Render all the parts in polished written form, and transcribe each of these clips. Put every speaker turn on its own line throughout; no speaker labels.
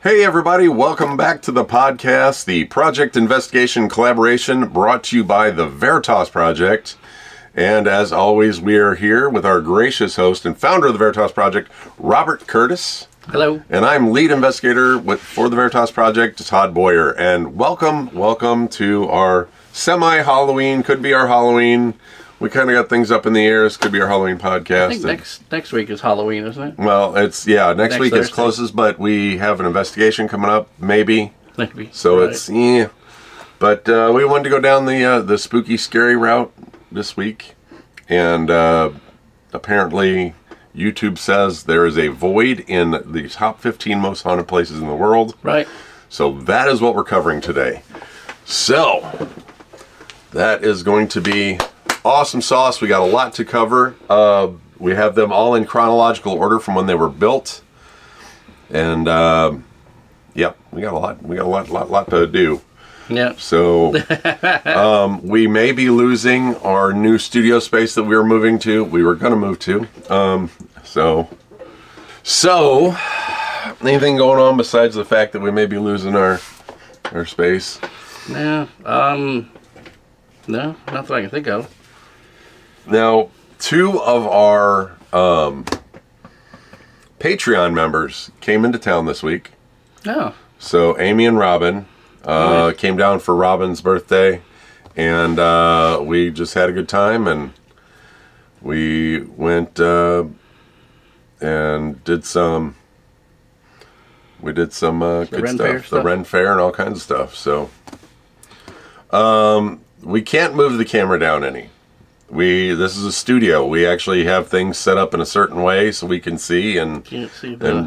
Hey everybody, welcome back to the podcast, the Project Investigation Collaboration brought to you by the Veritas Project. And as always, we are here with our gracious host and founder of the Veritas Project, Robert Curtis.
Hello.
And I'm lead investigator for the Veritas Project, Todd Boyer. And welcome to our semi-Halloween, could be our Halloween. We kind of got things up in the air. This could be our Halloween podcast.
I think next week is Halloween, isn't it?
Well, next week
Thursday.
is closest, but we have an investigation coming up, maybe.
Maybe.
So
right.
it's, yeah. But we wanted to go down the spooky, scary route this week. And apparently YouTube says there is a void in the top 15 most haunted places in the world.
Right.
So that is what we're covering today. So that is going to be awesome sauce. We got a lot to cover. We have them all in chronological order from when they were built. And yep, we got a lot to do.
Yeah.
So we may be losing our new studio space that we were moving to. We were going to move to. So anything going on besides the fact that we may be losing our space?
Yeah. No, nothing I can think of.
Now, two of our Patreon members came into town this week.
Oh.
So Amy and Robin came down for Robin's birthday, and we just had a good time, and we went and did some good stuff. The Ren Fair and all kinds of stuff. So we can't move the camera down any. This is a studio. We actually have things set up in a certain way so we can see and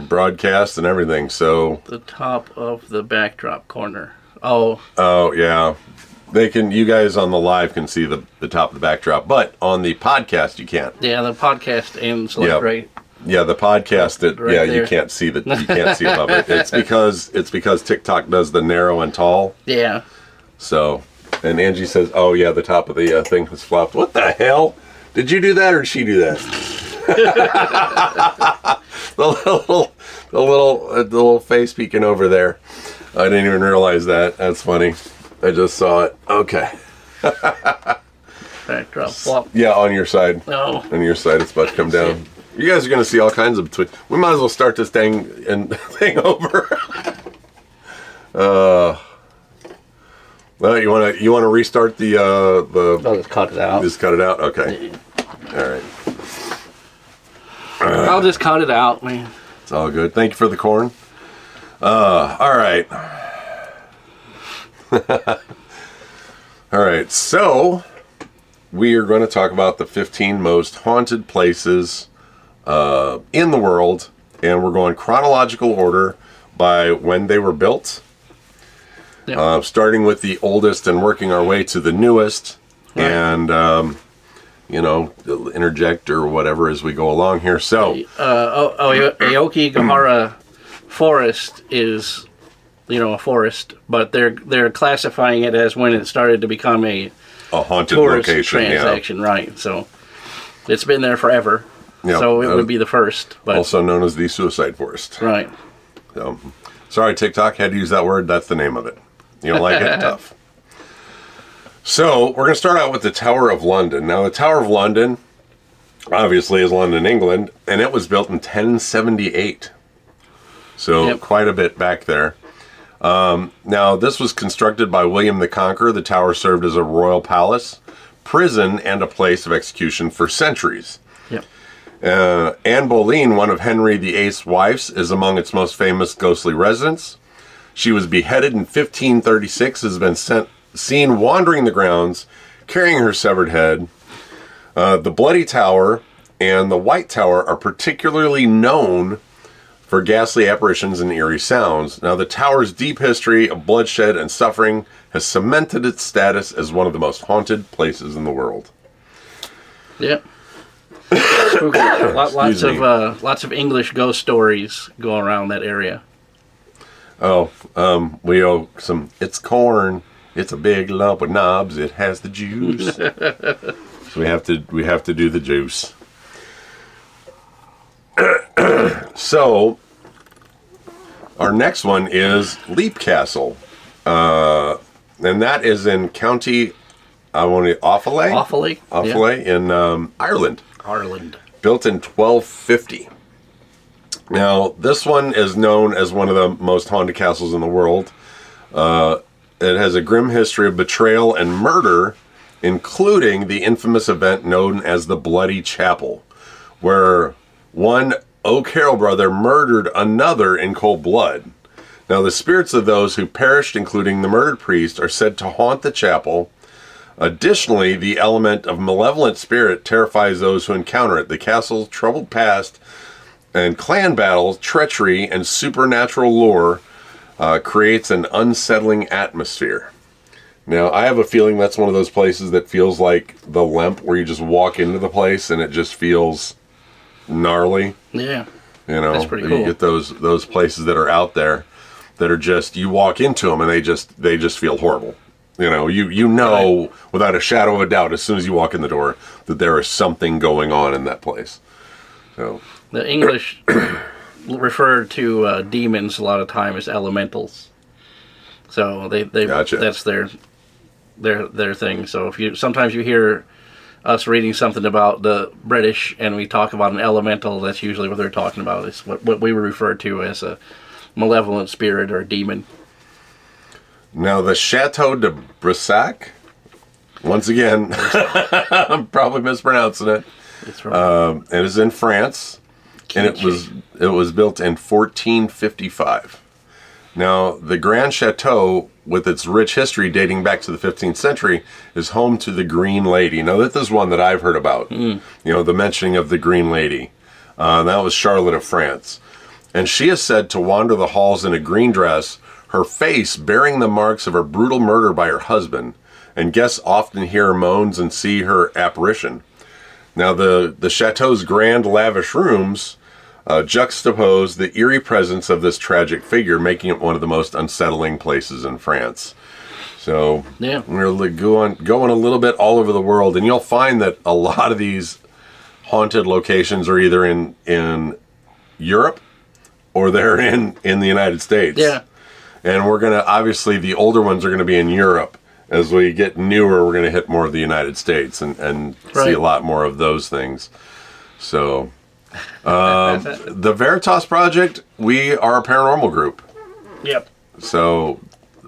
broadcast and everything. So
the top of the backdrop corner. Oh
yeah. You guys on the live can see the top of the backdrop, but on the podcast you can't.
Yeah, the podcast ends like right.
Yeah, the podcast
there.
You can't see above it. It's because TikTok does the narrow and tall.
Yeah.
So, and Angie says, "Oh yeah, the top of the thing has flopped." What the hell? Did you do that or did she do that? the little face peeking over there. I didn't even realize that. That's funny. I just saw it. Okay.
Backdrop flop.
Yeah, on your side.
No.
On your side, it's about to come down. You guys are going to see all kinds of We might as well start this thing over. Well, you want to restart the
I'll just cut it out.
Just cut it out. Okay. All right.
I'll just cut it out, man.
It's all good. Thank you for the corn. All right. All right. So we are going to talk about the 15 most haunted places in the world, and we're going chronological order by when they were built. Yep. Starting with the oldest and working our way to the newest, right. And interject or whatever as we go along here. So,
Aokigahara Forest is, a forest, but they're classifying it as when it started to become a
haunted
tourist
location,
transaction, right? So, it's been there forever.
Yep.
So it would be the first, but
also known as the Suicide Forest,
right?
So, sorry, TikTok had to use that word. That's the name of it. You don't like it? Tough. So, we're going to start out with the Tower of London. Now, the Tower of London, obviously, is London, England, and it was built in 1078. So, Quite a bit back there. Now, this was constructed by William the Conqueror. The tower served as a royal palace, prison, and a place of execution for centuries.
Yep.
Anne Boleyn, one of Henry VIII's wives, is among its most famous ghostly residents. She was beheaded in 1536, has been seen wandering the grounds, carrying her severed head. The Bloody Tower and the White Tower are particularly known for ghastly apparitions and eerie sounds. Now, the tower's deep history of bloodshed and suffering has cemented its status as one of the most haunted places in the world.
Yep. Lots of English ghost stories go around that area.
We owe some. It's corn. It's a big lump of knobs. It has the juice. So we have to do the juice. So, Our next one is Leap Castle. And that is in County Offaly?
Offaly
in Ireland.
Ireland.
Built in 1250. Now, this one is known as one of the most haunted castles in the world. It has a grim history of betrayal and murder, including the infamous event known as the Bloody Chapel, where one O'Carroll brother murdered another in cold blood. Now, the spirits of those who perished, including the murdered priest, are said to haunt the chapel. Additionally, the element of malevolent spirit terrifies those who encounter it. The castle's troubled past and clan battles, treachery, and supernatural lore creates an unsettling atmosphere. Now, I have a feeling that's one of those places that feels like the Lemp, where you just walk into the place and it just feels gnarly.
Yeah.
You know,
that's pretty cool.
You get those places that are out there that are just, you walk into them and they just feel horrible. You know, you know right. Without a shadow of a doubt, as soon as you walk in the door, that there is something going on in that place. So
the English refer to demons a lot of time as elementals. So they
gotcha.
That's their thing. So if sometimes you hear us reading something about the British and we talk about an elemental, that's usually what they're talking about. It's what we refer to as a malevolent spirit or a demon.
Now the Chateau de Brissac, once again, I'm probably mispronouncing it.
It's right.
It is in France, and it was built in 1455. Now the Grand Chateau, with its rich history dating back to the 15th century, is home to the Green Lady. Now this is one that I've heard about. You know, the mentioning of the Green Lady. That was Charlotte of France, and she is said to wander the halls in a green dress, her face bearing the marks of her brutal murder by her husband, and guests often hear her moans and see her apparition. Now, the chateau's grand, lavish rooms juxtapose the eerie presence of this tragic figure, making it one of the most unsettling places in France. So,
yeah,
we're going a little bit all over the world, and you'll find that a lot of these haunted locations are either in Europe or they're in the United States.
Yeah.
And we're going to, obviously, the older ones are going to be in Europe. As we get newer, we're going to hit more of the United States and
right.
see a lot more of those things. So, the Veritas Project, we are a paranormal group.
Yep.
So,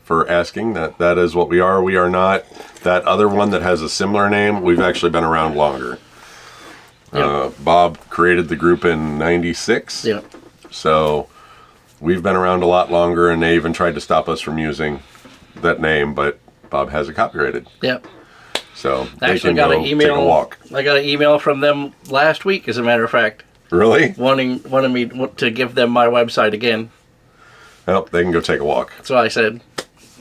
for asking, that is what we are. We are not that other one that has a similar name. We've actually been around longer. Yep. Bob created the group in 96.
Yep.
So we've been around a lot longer, and they even tried to stop us from using that name, but Bob has it copyrighted.
Yep.
So
I actually
got an email. Take a walk.
I got an email from them last week, as a matter of fact.
Really?
Wanting me to give them my website again.
Well, they can go take a walk.
That's what I said.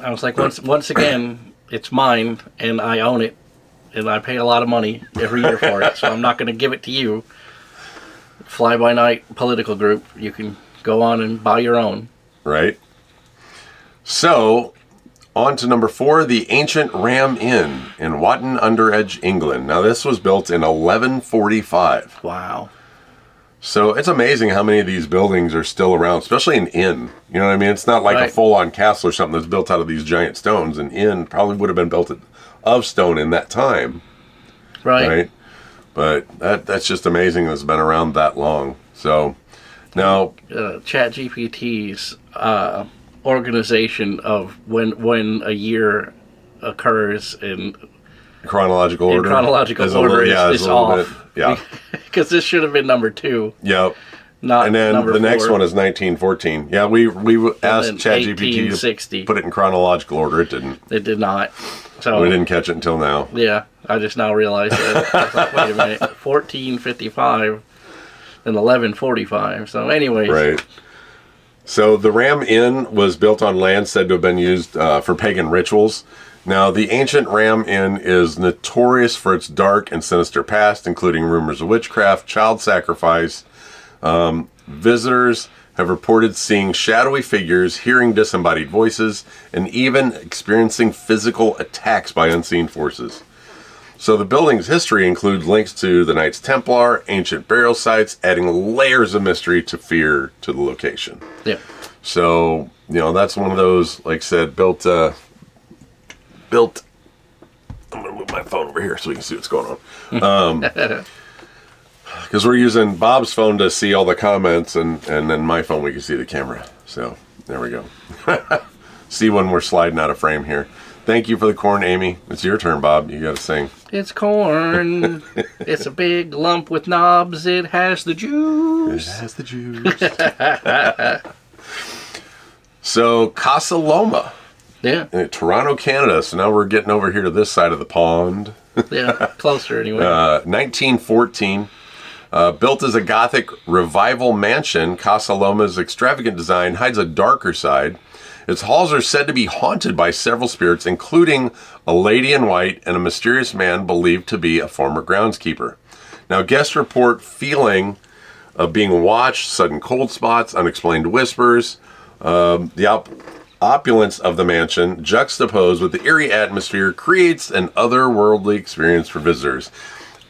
I was like, once again, it's mine, and I own it, and I pay a lot of money every year for it, so I'm not going to give it to you. Fly-by-night political group. You can go on and buy your own.
Right. So, on to number 4, the ancient Ram Inn in Watton-under-Edge, England. Now, this was built in 1145.
Wow.
So, it's amazing how many of these buildings are still around, especially an inn. You know what I mean? It's not like
right.
a full-on castle or something that's built out of these giant stones. An inn probably would have been built of stone in that time.
Right.
But that's just amazing that it's been around that long. So, now
ChatGPT's organization of when a year occurs in
chronological order.
Is off.
Yeah.
Because this should have been number 2.
Yep.
Not
and then
number
the
4.
next one is 1914. Yeah, we asked ChatGPT to put it in chronological order. It didn't.
It did not. So
we didn't catch it until now.
Yeah, I just now realized that. I was like, wait a minute, 1455 and 1145. So anyways.
Right. So the Ram Inn was built on land said to have been used for pagan rituals. Now, the ancient Ram Inn is notorious for its dark and sinister past, including rumors of witchcraft, child sacrifice. Visitors have reported seeing shadowy figures, hearing disembodied voices, and even experiencing physical attacks by unseen forces. So the building's history includes links to the Knights Templar, ancient burial sites, adding layers of mystery to fear to the location.
Yeah.
So, that's one of those, like I said, built. I'm going to move my phone over here so we can see what's going on. Because we're using Bob's phone to see all the comments, and then my phone we can see the camera. So, there we go. See when we're sliding out of frame here. Thank you for the corn, Amy. It's your turn, Bob. You got to sing.
It's corn. It's a big lump with knobs. It has the juice.
It has the juice. So, Casa Loma.
Yeah.
In Toronto, Canada. So now we're getting over here to this side of the pond.
Yeah, closer anyway.
1914. Built as a Gothic revival mansion, Casa Loma's extravagant design hides a darker side. Its halls are said to be haunted by several spirits, including a lady in white and a mysterious man believed to be a former groundskeeper. Now, guests report feeling of being watched, sudden cold spots, unexplained whispers. The opulence of the mansion, juxtaposed with the eerie atmosphere, creates an otherworldly experience for visitors.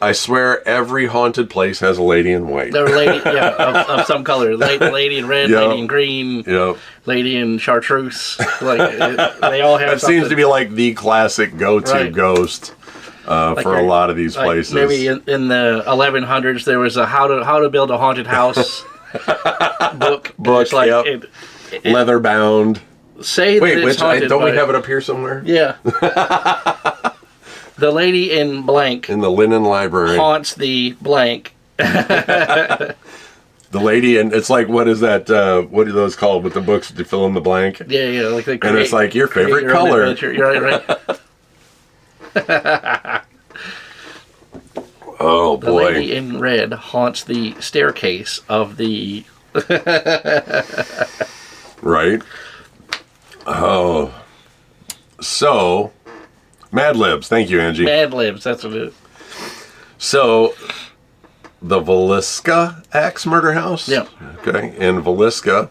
I swear every haunted place has a lady in white.
Or lady, of some color. Lady in red,
Yep.
lady in green,
Yep.
lady in chartreuse. They all have
That
something.
seems to be like the classic go-to
Right.
ghost for a lot of these places.
Maybe in the 1100s there was a how to build a haunted house book.
Book,
It's
yep. Leather bound.
Say that
Wait,
it's
which
haunted.
don't we
by-
have it up here somewhere?
Yeah. The lady in blank
In the linen library.
haunts the blank.
The lady, and it's like, what is that? What are those called with the books to fill in the blank?
Yeah, like they
And it's like your favorite
your own
color.
adventure. You're right.
Oh
The
boy.
lady in red haunts the staircase of the.
Right. Oh. So, Mad Libs. Thank you, Angie.
Mad Libs, that's what it is.
So, the Villisca Axe Murder House.
Yeah.
Okay. In Villisca,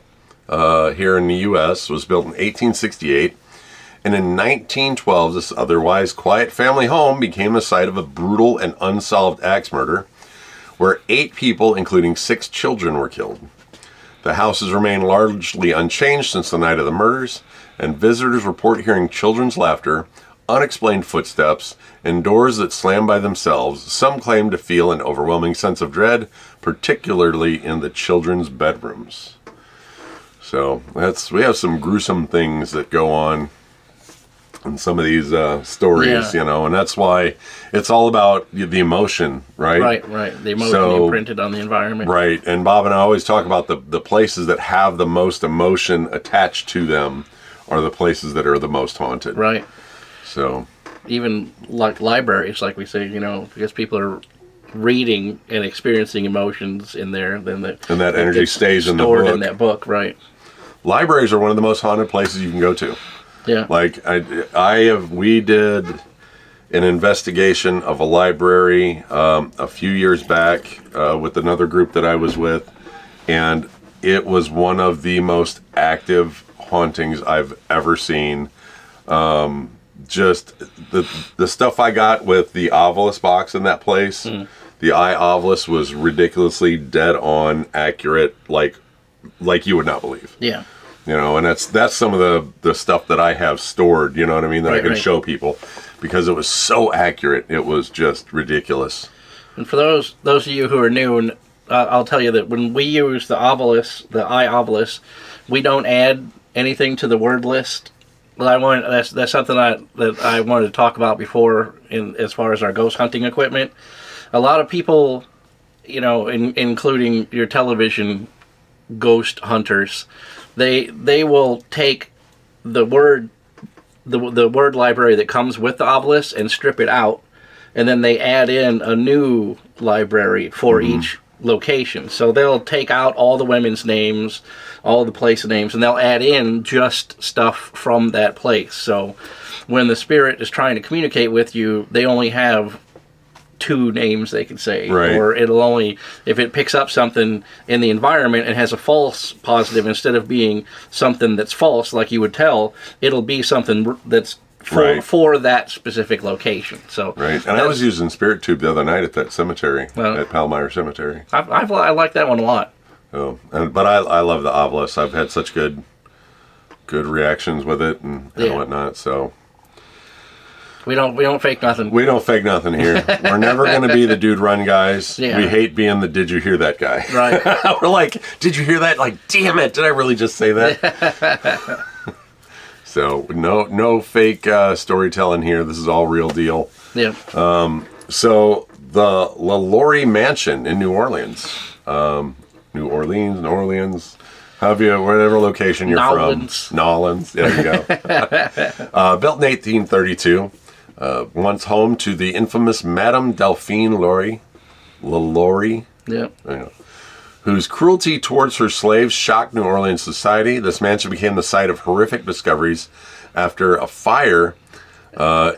here in the U.S., was built in 1868. And in 1912, this otherwise quiet family home became the site of a brutal and unsolved axe murder, where 8 people, including 6 children, were killed. The house has remained largely unchanged since the night of the murders, and visitors report hearing children's laughter, unexplained footsteps, and doors that slam by themselves. Some claim to feel an overwhelming sense of dread, particularly in the children's bedrooms. So we have some gruesome things that go on in some of these stories,
Yeah.
and that's why it's all about the emotion, right?
Right. The emotion
So-
imprinted on the environment.
Right, and Bob and I always talk about the places that have the most emotion attached to them are the places that are the most haunted.
Right.
So,
Even like libraries, like we say, because people are reading and experiencing emotions in there, then
and that energy
gets
stays in the
stored
book.
in that book, right?
Libraries are one of the most haunted places you can go to.
Yeah.
Like we did an investigation of a library a few years back with another group that I was with, and it was one of the most active hauntings I've ever seen. Just the stuff I got with the Obelisk box in that place, the eye Obelisk was ridiculously dead on accurate, like you would not believe.
Yeah.
And that's some of the stuff that I have stored, you know what I mean, that I can show people, because it was so accurate. It was just ridiculous.
And for those of you who are new, and I'll tell you that when we use the obelisk, the eye obelisk, we don't add anything to the word list. But that's something that I wanted to talk about before, as far as our ghost hunting equipment. A lot of people, including your television ghost hunters, they will take the word library that comes with the obelisk and strip it out, and then they add in a new library for each location. So they'll take out all the women's names, all the place names, and they'll add in just stuff from that place. So when the spirit is trying to communicate with you, they only have 2 names they can say,
Right.
or it'll only, if it picks up something in the environment and has a false positive, instead of being something that's false like you would tell, it'll be something that's for that specific location. So
Right, and I was using Spirit Tube the other night at that cemetery, at Palmyra Cemetery.
I like that one a lot.
But I love the obelisk. I've had such good good reactions with it and whatnot. So
we don't fake nothing.
we don't fake nothing here. We're never going to be the dude run guys.
Yeah.
We hate being the did you hear that guy.
Right.
We're like, did you hear that? Like, damn it, did I really just say that? So no fake storytelling here. This is all real deal.
Yeah.
So the LaLaurie Mansion in New Orleans, whatever location you're from. Nolans. There you go. Built in 1832, once home to the infamous Madame Delphine LaLaurie.
Yeah.
Whose cruelty towards her slaves shocked New Orleans society. This mansion became the site of horrific discoveries after a fire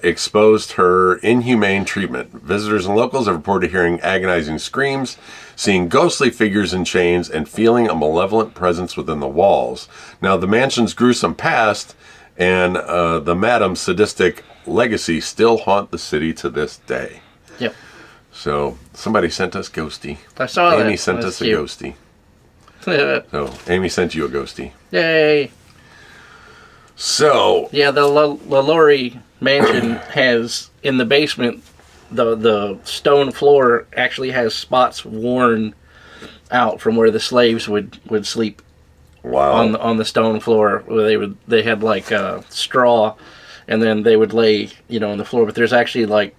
exposed her inhumane treatment. Visitors and locals have reported hearing agonizing screams, seeing ghostly figures in chains, and feeling a malevolent presence within the walls. Now, the mansion's gruesome past and the Madam's sadistic legacy still haunt the city to this day.
Yep.
So, somebody sent us Ghosty.
I saw that.
Amy sent us a Ghosty. So, Amy sent you a Ghosty.
Yay.
So...
Yeah, the LaLaurie Mansion has, in the basement, the stone floor actually has spots worn out from where the slaves would sleep.
Wow.
On the stone floor, where they had like straw, and then they would lay on the floor. But there's actually like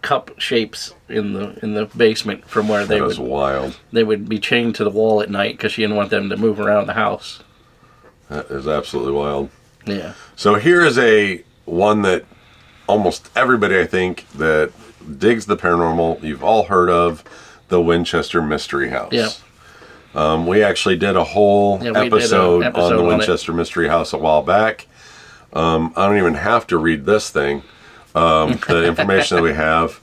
cup shapes in the basement from where
that was wild.
They would be chained to the wall at night because she didn't want them to move around the house.
That is absolutely wild.
Yeah.
So here is one that almost everybody, I think, that digs the paranormal, you've all heard of, the Winchester Mystery House.
Yeah.
We actually did a whole episode on the Winchester Mystery House a while back. I don't even have to read this thing. The information that we have.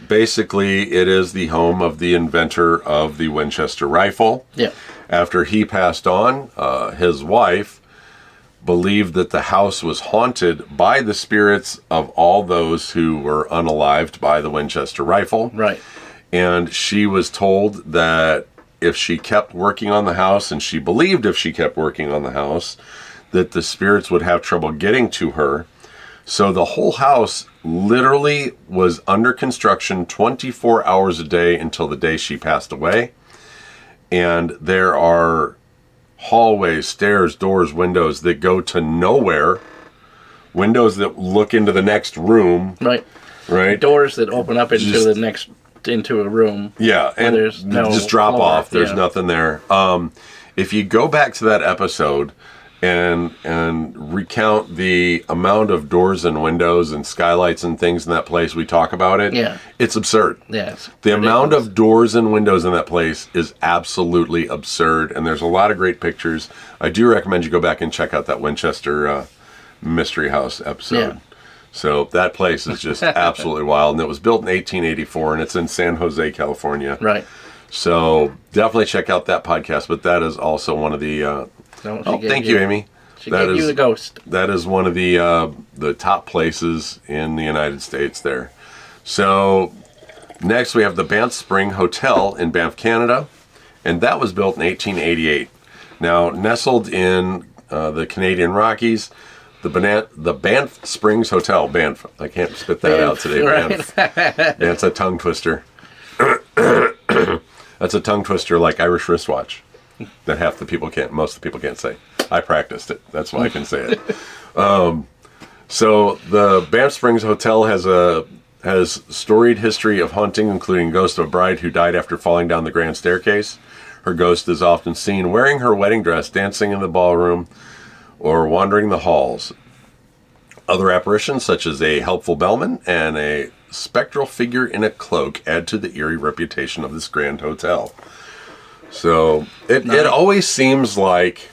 Basically, it is the home of the inventor of the Winchester rifle.
Yeah.
After he passed on, his wife believed that the house was haunted by the spirits of all those who were unalived by the Winchester rifle.
Right.
And she was told that if she kept working on the house, and she believed if she kept working on the house, that the spirits would have trouble getting to her. So the whole house literally was under construction 24 hours a day until the day she passed away. And there are hallways, stairs, doors, windows that go to nowhere. Windows that look into the next room.
Right.
Right.
Doors that open up into a room.
Yeah, and
there's no
just drop
floor.
off. There's nothing there. If you go back to that episode and recount the amount of doors and windows and skylights and things in that place, we talk about it.
Yeah.
It's absurd.
Yeah.
The amount of doors and windows in that place is absolutely absurd, and there's a lot of great pictures. I do recommend you go back and check out that Winchester Mystery House episode.
Yeah.
So that place is just absolutely wild, and it was built in 1884, and it's in San Jose, California.
Right.
So definitely check out that podcast, but that is also one of the... thank you, Amy.
She gave you the ghost.
That is one of the top places in the United States there. So next we have the Banff Spring Hotel in Banff, Canada, and that was built in 1888. Now, nestled in the Canadian Rockies, the Banff Springs Hotel, Banff, I can't spit that out today, Banff. Yeah, it's a tongue twister. That's a tongue twister like Irish wristwatch that most of the people can't say. I practiced it. That's why I can say it. So the Banff Springs Hotel has storied history of haunting, including ghost of a bride who died after falling down the grand staircase. Her ghost is often seen wearing her wedding dress, dancing in the ballroom, or wandering the halls. Other apparitions, such as a helpful bellman and a spectral figure in a cloak, add to the eerie reputation of this grand hotel. So it always seems like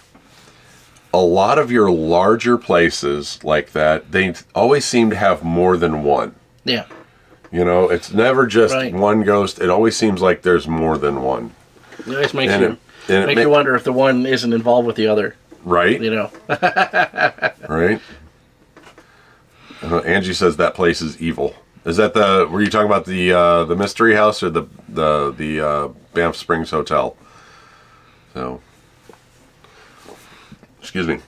a lot of your larger places like that, they always seem to have more than one.
Yeah.
It's never just one ghost. It always seems like there's more than one.
It always makes you wonder if the one isn't involved with the other.
Right.
Right.
Angie says that place is evil. Is that were you talking about the Mystery House or the Banff Springs Hotel? So, excuse me.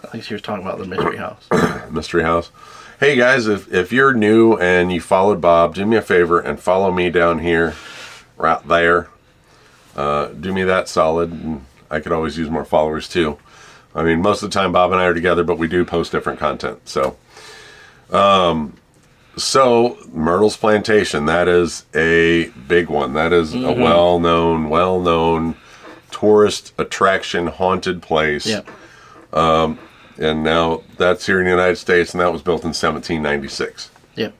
I think she was talking about the mystery house.
Mystery house. Hey guys, if you're new and you followed Bob, do me a favor and follow me down here, right there. Do me that solid. And I could always use more followers too. I mean, most of the time Bob and I are together, but we do post different content. So Myrtle's Plantation, that is a big one. That is a well-known tourist attraction, haunted place.
Yeah.
And now that's here in the United States, and that was built in 1796.
Yeah.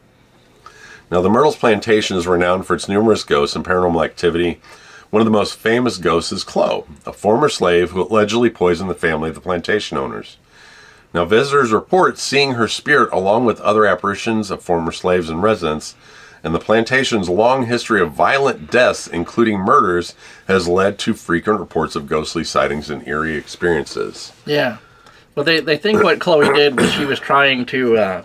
Now, the Myrtle's Plantation is renowned for its numerous ghosts and paranormal activity. One of the most famous ghosts is Chloe, a former slave who allegedly poisoned the family of the plantation owners. Now, visitors report seeing her spirit along with other apparitions of former slaves and residents, and the plantation's long history of violent deaths, including murders, has led to frequent reports of ghostly sightings and eerie experiences.
Yeah. Well, they think what Chloe did was she was trying to,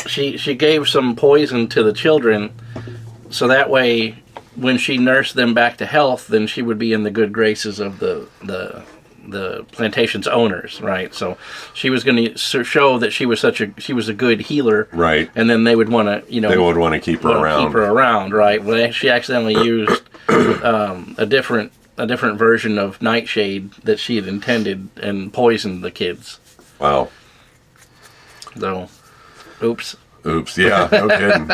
she gave some poison to the children, so that way when she nursed them back to health, then she would be in the good graces of the plantation's owners, right? So she was going to show that she was a good healer,
right?
And then they would want to,
they would want to keep her around,
right? Well, she accidentally used a different version of nightshade that she had intended and poisoned the kids.
Wow.
So, oops,
yeah, no kidding.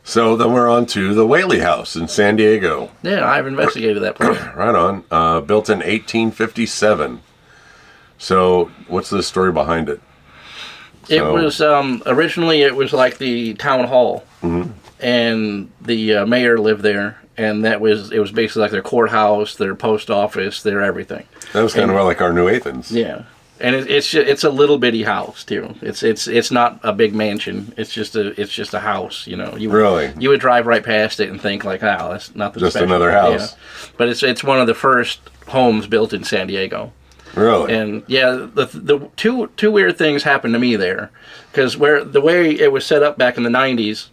So then we're on to the Whaley House in San Diego.
Yeah, I've investigated that place.
Right on. Built in 1857. So what's the story behind it?
It was, originally it was like the town hall. Mm-hmm. And the mayor lived there. And it was basically like their courthouse, their post office, their everything.
That was kind of like our New Athens.
Yeah. And it's a little bitty house too. It's not a big mansion. It's just a house.
Really,
you would drive right past it and think like, oh, that's nothing.
Just
special.
Another house.
Yeah. But it's one of the first homes built in San Diego.
Really.
And yeah, the two weird things happened to me there, because the way it was set up back in the 90s,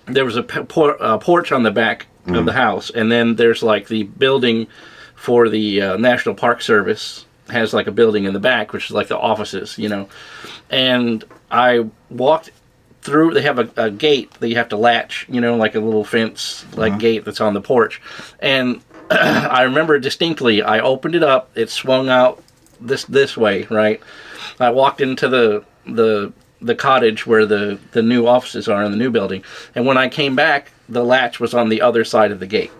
there was a porch on the back of the house, and then there's like the building for the National Park Service. Has like a building in the back, which is like the offices, and I walked through. They have a gate that you have to latch, like a little fence, like gate that's on the porch. And I remember distinctly, I opened it up. It swung out this way, right? I walked into the cottage where the new offices are in the new building, and when I came back, the latch was on the other side of the gate.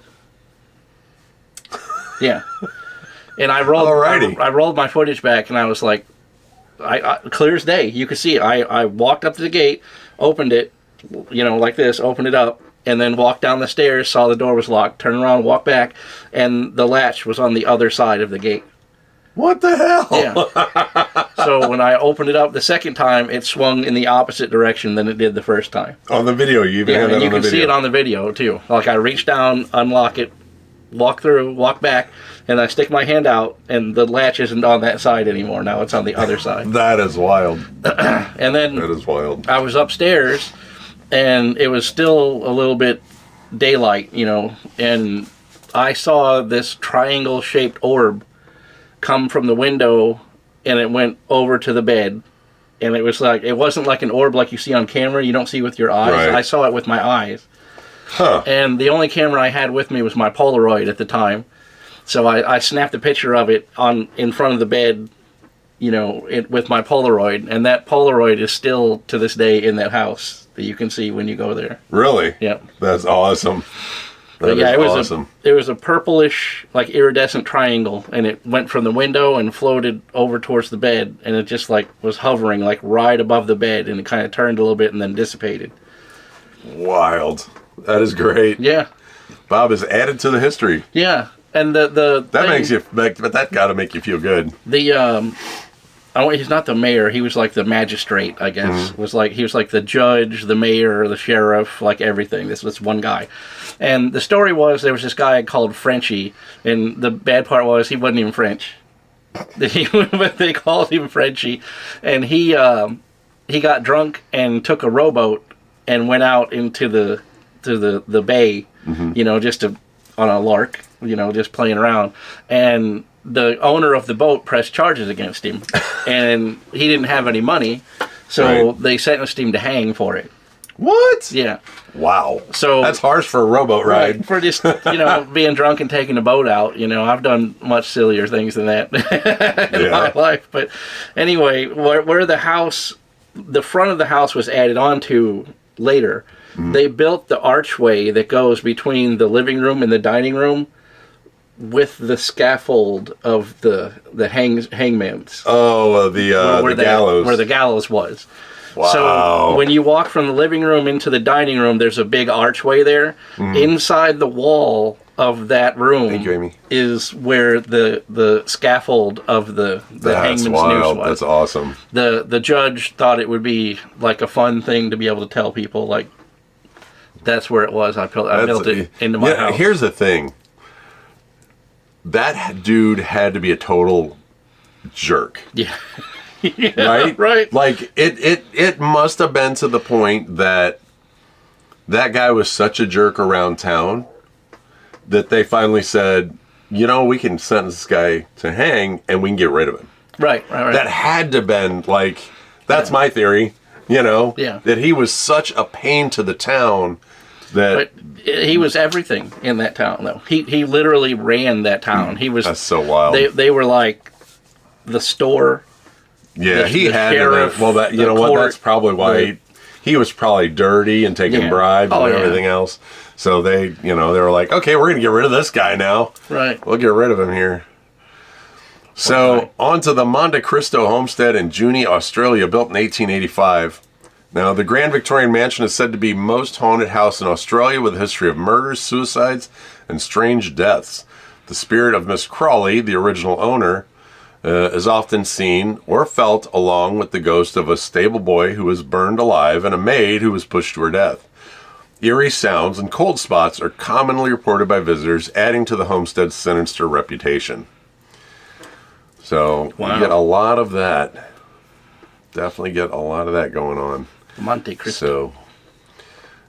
Yeah. And I rolled my footage back, and I was like, I clear as day. You could see it. I walked up to the gate, opened it, like this, opened it up, and then walked down the stairs, saw the door was locked, turned around, walked back, and the latch was on the other side of the gate.
What the hell?
Yeah. So when I opened it up the second time, it swung in the opposite direction than it did the first time.
On the video, you even have that on the video.
You can see it on the video, too. Like, I reached down, unlock it, walk through, walk back, and I stick my hand out, and the latch isn't on that side anymore. Now it's on the other side.
That is wild.
And then
that is wild.
I was upstairs, and it was still a little bit daylight, and I saw this triangle-shaped orb come from the window, and it went over to the bed. And it wasn't like an orb like you see on camera. You don't see with your eyes.
Right.
I saw it with my eyes.
Huh.
And the only camera I had with me was my Polaroid at the time. So I snapped a picture of it in front of the bed, with my Polaroid. And that Polaroid is still, to this day, in that house that you can see when you go there.
Really?
Yeah.
That's awesome. That is awesome.
It was a purplish, like, iridescent triangle, and it went from the window and floated over towards the bed, and it just, like, was hovering, like, right above the bed, and it kind of turned a little bit and then dissipated.
Wild. That is great.
Yeah.
Bob has added to the history.
Yeah. And that
got to make you feel good.
He's not the mayor. He was like the magistrate, I guess. Mm-hmm. He was like the judge, the mayor, the sheriff, like everything. This was one guy. And the story was there was this guy called Frenchie, and the bad part was he wasn't even French. But they called him Frenchie, and he got drunk and took a rowboat and went out into the bay, just on a lark, just playing around. And the owner of the boat pressed charges against him, and he didn't have any money, so
Right.
they sentenced him to hang for it.
What?
Yeah.
Wow.
So
that's harsh for a rowboat ride.
for just being drunk and taking a boat out. I've done much sillier things than that in my life. But anyway, where the front of the house was added onto later, they built the archway that goes between the living room and the dining room with the scaffold of the hangman's.
Oh, the gallows.
Where the gallows was.
Wow.
So when you walk from the living room into the dining room, there's a big archway there. Inside the wall of that room
Thank you, Amy.
is where the scaffold of the hangman's noose was.
That's awesome.
The judge thought it would be like a fun thing to be able to tell people, like, that's where it was. I built it into my house.
Here's the thing. That dude had to be a total jerk.
Yeah.
Right?
Right.
Like, it must have been to the point that guy was such a jerk around town that they finally said, we can sentence this guy to hang and we can get rid of him.
Right.
That had to have been, like, that's my theory,
Yeah.
that he was such a pain to the town that...
But he was everything in that town, though. He literally ran that town. He was...
That's so wild.
They were like the store...
Yeah, he had
sheriff,
to. Well, that that's probably why he was probably dirty and taking bribes and everything else. So they were like, okay, we're gonna get rid of this guy now.
Right.
We'll get rid of him here. So on to the Monte Cristo homestead in Junee, Australia, built in 1885. Now, the Grand Victorian Mansion is said to be most haunted house in Australia with a history of murders, suicides, and strange deaths. The spirit of Miss Crawley, the original owner, is often seen or felt along with the ghost of a stable boy who was burned alive and a maid who was pushed to her death. Eerie sounds and cold spots are commonly reported by visitors, adding to the homestead's sinister reputation. So you get a lot of that. Definitely get a lot of that going on.
Monte Cristo.
So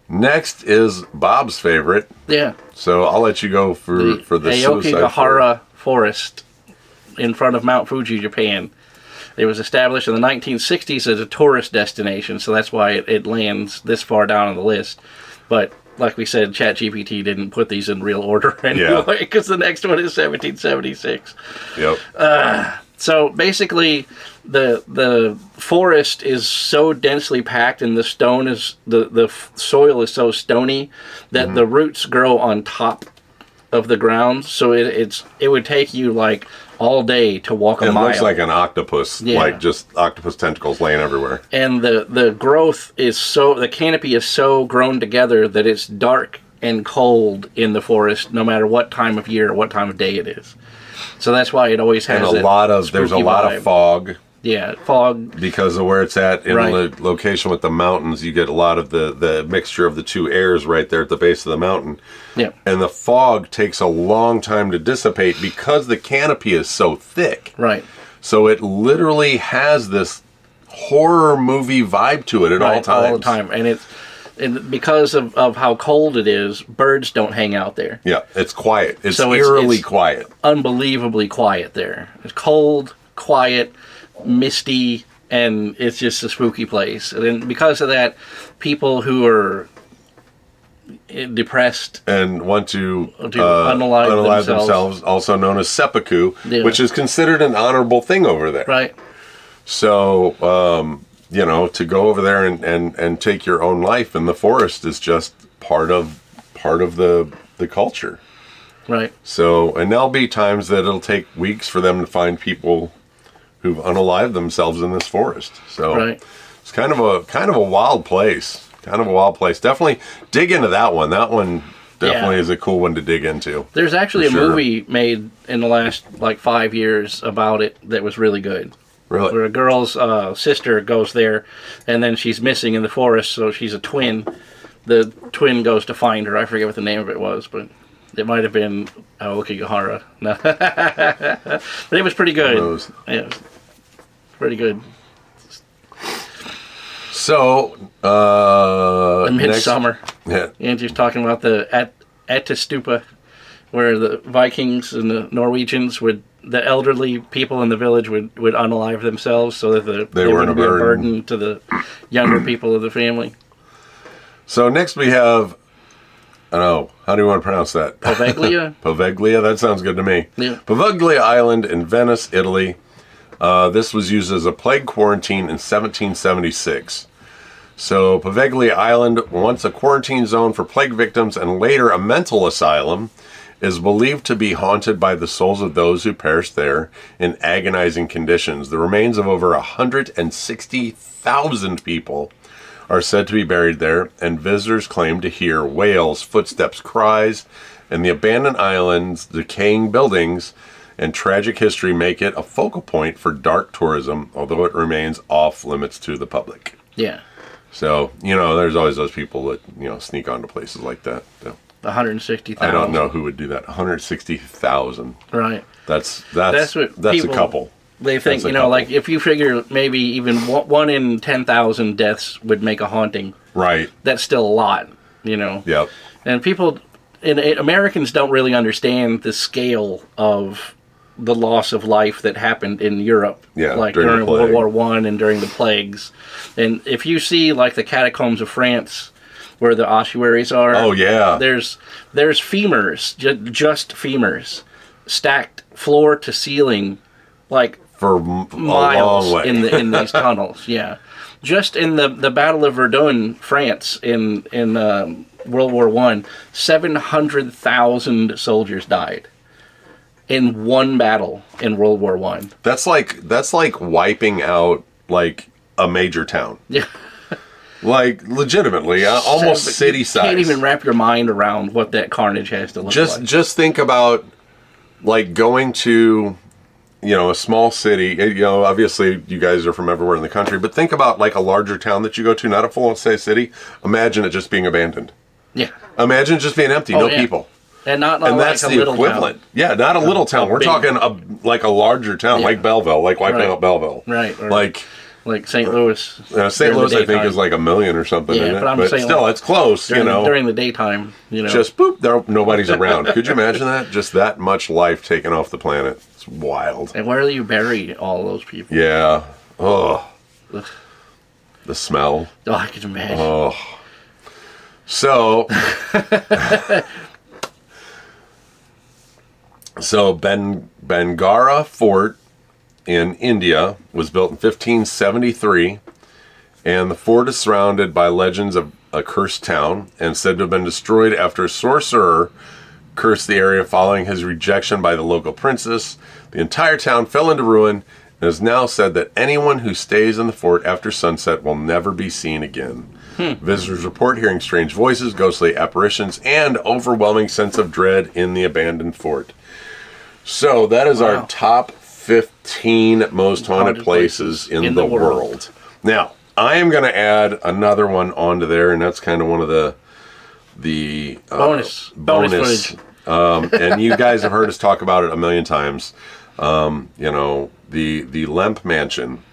next is Bob's favorite.
Yeah.
So I'll let you go for the
Aokigahara Forest in front of Mount Fuji, Japan. It was established in the 1960s as a tourist destination, so that's why it lands this far down on the list. But like we said, ChatGPT didn't put these in real order anyway, because the next one is 1776.
Yep.
So basically, the forest is so densely packed, and the soil is so stony that the roots grow on top of the ground. So it would take you like all day to walk a mile.
It looks like an octopus, like just octopus tentacles laying everywhere.
And the growth is the canopy is so grown together that it's dark and cold in the forest, no matter what time of year or what time of day it is. So that's why it always has
there's a lot of fog.
Yeah, fog.
Because of where it's at in the location with the mountains, you get a lot of the mixture of the two airs right there at the base of the mountain.
Yeah.
And the fog takes a long time to dissipate because the canopy is so thick.
Right.
So it literally has this horror movie vibe to it at all times.
All the time. And because of how cold it is, birds don't hang out there.
Yeah, it's quiet. It's eerily quiet.
Unbelievably quiet there. It's cold, quiet, misty, and it's just a spooky place. And because of that, people who are depressed
and want to
unalive themselves,
also known as seppuku, which is considered an honorable thing over there.
Right.
So, to go over there and take your own life in the forest is just part of the culture.
Right.
So, and there'll be times that it'll take weeks for them to find people who've unalived themselves in this forest. So it's kind of a wild place. Definitely dig into that one. That one definitely is a cool one to dig into.
There's actually a movie made in the last 5 years about it that was really good.
Really?
Where a girl's sister goes there, and then she's missing in the forest, so she's a twin. The twin goes to find her. I forget what the name of it was, but it might have been Aokigahara. No. But it was pretty good. Yeah, it was pretty good.
So,
Midsummer.
Yeah.
Andrew's talking about the Etastupa, where the Vikings and the Norwegians would the elderly people in the village would unalive themselves so that they
weren't
wouldn't be a burden to the younger people of the family.
So next we have, I don't know, how do you want to pronounce that?
Poveglia?
Poveglia, that sounds good to me.
Yeah.
Poveglia Island in Venice, Italy. This was used as a plague quarantine in 1776. So Poveglia Island, once a quarantine zone for plague victims and later a mental asylum, is believed to be haunted by the souls of those who perished there in agonizing conditions. The remains of over 160,000 people are said to be buried there, and visitors claim to hear wails, footsteps, cries, and the abandoned island's decaying buildings and tragic history make it a focal point for dark tourism, although it remains off limits to the public.
Yeah.
So, there's always those people that, sneak onto places like that. So,
160,000.
I don't know who would do that. 160,000.
Right.
That's
what
a couple.
They think, like if you figure maybe even 1 in 10,000 deaths would make a haunting.
Right.
That's still a lot,
Yep.
And Americans don't really understand the scale of the loss of life that happened in Europe, like during World War I and during the plagues. And if you see like the catacombs of France, where the ossuaries are,
oh yeah,
there's femurs, just femurs, stacked floor to ceiling, like
for
miles in these tunnels. Yeah, just in the Battle of Verdun, France, in World War I, 700,000 soldiers died in one battle in World War I.
That's like wiping out like a major town.
Yeah.
Like legitimately, almost city size.
You can't even wrap your mind around what that carnage has to look like.
Just think about like going to, a small city. Obviously you guys are from everywhere in the country, but think about like a larger town that you go to, not a full-size city. Imagine it just being abandoned.
Yeah.
Imagine it just being empty, no people.
And not
and
like
that's
a
the
little
equivalent.
Town.
Yeah, not a little town. We're talking like a larger town, like Belleville, like wiping out Belleville.
Right. Or
like
St. Louis.
St. Louis, I think, is like 1 million or something.
Yeah,
but
saying
still,
like
it's close.
During the daytime,
just boop, nobody's around. Could you imagine that? Just that much life taken off the planet. It's wild.
And where do you bury all those people?
Yeah. Oh. Ugh. The smell.
Oh, I can imagine.
Oh. So. Bengara Fort in India was built in 1573, and the fort is surrounded by legends of a cursed town and said to have been destroyed after a sorcerer cursed the area following his rejection by the local princess. The entire town fell into ruin, and is now said that anyone who stays in the fort after sunset will never be seen again. Visitors report hearing strange voices, ghostly apparitions, and overwhelming sense of dread in the abandoned fort. So that is our top 15 most haunted places in the world. Now, I am going to add another one onto there, and that's kind of one of the
bonus footage.
And you guys have heard us talk about it a million times. The Lemp Mansion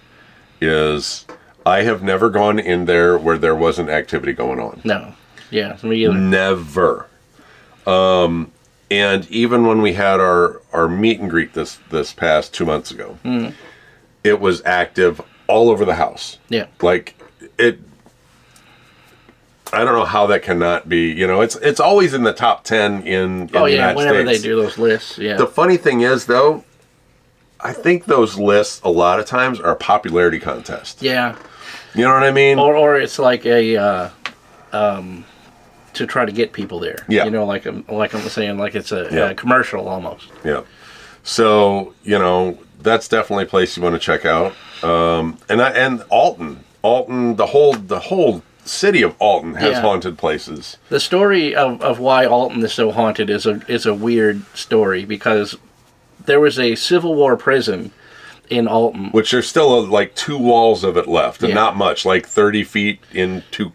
is. I have never gone in there where there wasn't activity going on.
No. Yeah, me either.
Never. And even when we had our meet and greet this past 2 months ago, it was active all over the house.
Yeah.
Like it. I don't know how that cannot be. It's always in the top 10 in the United
whenever
States.
they do those lists. Yeah.
The funny thing is, though, I think those lists a lot of times are a popularity contest.
Yeah.
You know what I mean?
Or it's like a to try to get people there.
Yeah.
Like I'm saying, like it's a commercial almost.
Yeah. So that's definitely a place you want to check out. And Alton, the whole city of Alton has haunted places.
The story of why Alton is so haunted is a weird story, because there was a Civil War prison in Alton,
which there's still like 2 walls of it left, and not much, like 30 feet in two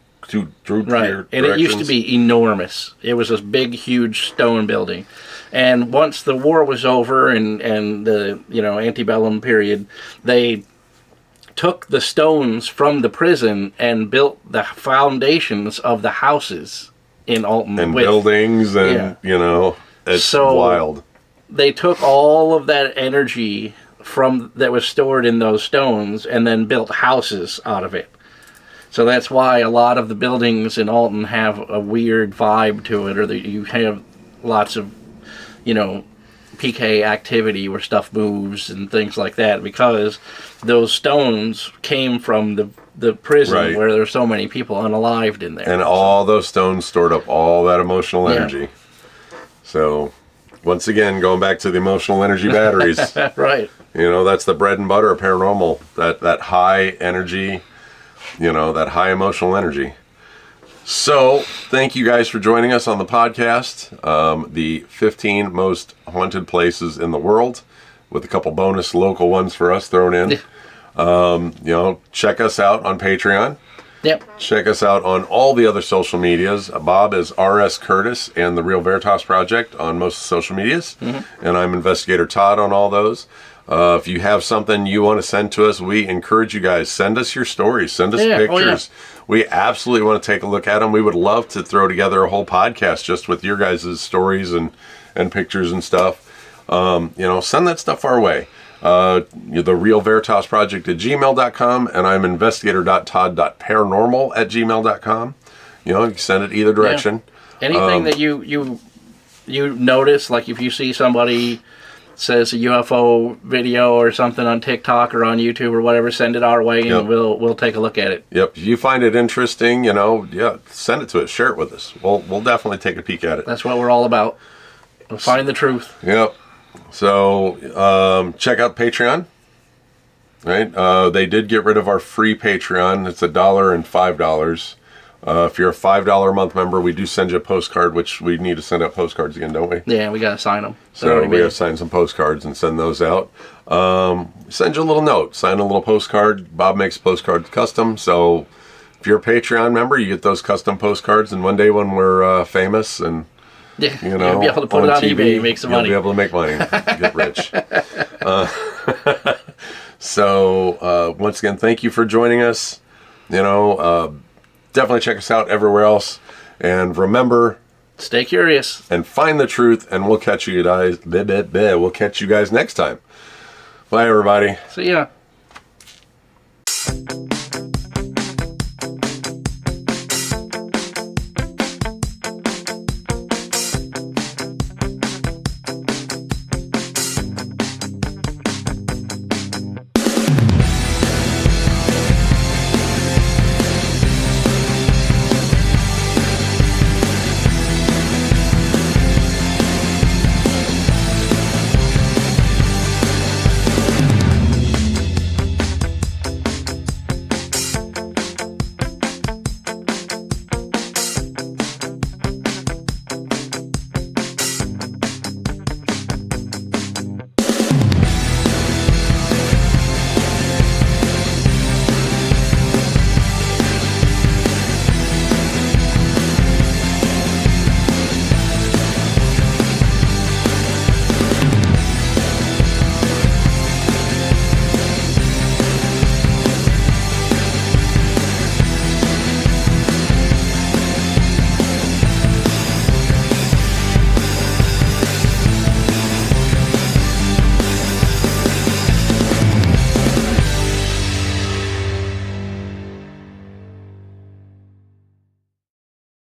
right. And it used to be enormous. It was this big, huge stone building. And once the war was over and the antebellum period, they took the stones from the prison and built the foundations of the houses in Alton
and buildings, and it's wild.
they took all of that energy from that was stored in those stones and then built houses out of it. So that's why a lot of the buildings in Alton have a weird vibe to it, or that you have lots of, PK activity where stuff moves and things like that, because those stones came from the prison,
Right.
where there's so many people unalived in there.
And all those stones stored up all that emotional energy. So, once again, going back to the emotional energy batteries.
Right.
That's the bread and butter of paranormal. That high energy, that high emotional energy. So, thank you guys for joining us on the podcast. The 15 most haunted places in the world, with a couple bonus local ones for us thrown in. Check us out on Patreon.
Yep.
Check us out on all the other social medias. Bob is R.S. Curtis and the Real Veritas Project on most social medias. Mm-hmm. And I'm Investigator Todd on all those. If you have something you want to send to us, we encourage you guys. Send us your stories. Send us pictures. We absolutely want to take a look at them. We would love to throw together a whole podcast just with your guys' stories and pictures and stuff. Send that stuff our way. The Real Veritas Project at gmail.com, and I'm investigator.todd.paranormal@gmail.com. You can send it either direction.
Yeah. Anything that you notice, like if you see somebody says a UFO video or something on TikTok or on YouTube or whatever, send it our way, and we'll take a look at it.
Yep. If you find it interesting, send it to us. Share it with us. We'll definitely take a peek at it.
That's what we're all about. We'll find the truth.
Yep. So check out Patreon. Right. They did get rid of our free Patreon. It's $1 and $5. If you're a $5 a month member, we do send you a postcard, which we need to send out postcards again, don't we?
Yeah, we got to sign them.
So we got to sign some postcards and send those out. Send you a little note, sign a little postcard. Bob makes postcards custom. So if you're a Patreon member, you get those custom postcards. And one day when we're famous and
you'll be able to put it on
TV,
eBay and make some money.
You'll be able to make money, get rich. So once again, thank you for joining us. Definitely check us out everywhere else. And remember,
stay curious
and find the truth, and we'll catch you guys. We'll catch you guys next time. Bye, everybody.
See ya.